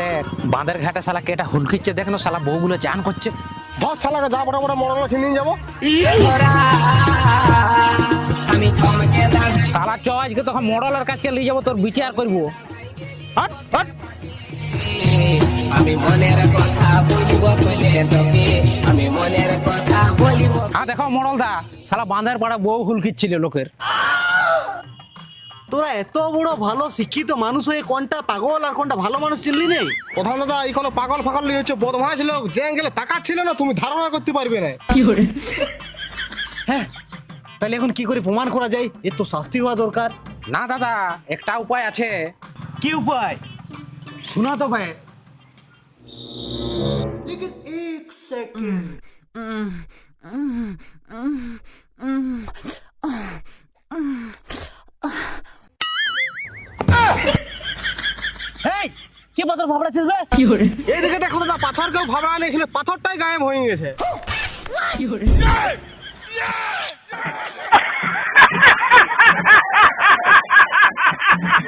দেখ বাঁধের ঘাটে শালা কেটা হুলকিচ্ছে দেখ না শালা বউগুলো চান করছে। ধর শালাকে যা বড় বড় মরল কিনে নিয়ে যাবো। শালা চ আজকে তখন মডেলের কাছকে নিয়ে যাবো, তোর বিচার করবো। হাট হাট। আমি মনের কথা বলিব তোলে তোকে, আমি মনের কথা বলিব। দেখো মডেল দা শালা বাঁধের পাড়া বউ হুলকিচ্ছিল লোকের। তোরা এত বড় ভালো শিক্ষিত মানুষ হয়ে কোনটা পাগল আর কোনটা ভালো মানুষ চিনলি নেই? প্রধান দাদা এই কোনো পাগল ফাগল নিয়ে হচ্ছে বদমাশ লোক, যে অ্যাঙ্গেলে তাকাচ্ছিল না তুমি ধারণা করতে পারবে না। হ্যাঁ, তাহলে এখন কি করে প্রমাণ করা যায়? এর তো শাস্তি হওয়া দরকার। না দাদা একটা উপায় আছে। কি উপায়? শোনা তো ভাই। এই কি পাথর ভাবড়াছিস বে? এইদিকে দেখো দাদা, পাথর কেউ ভাবনা নেই, এখানে পাথরটাই গায়েব হয়ে গেছে।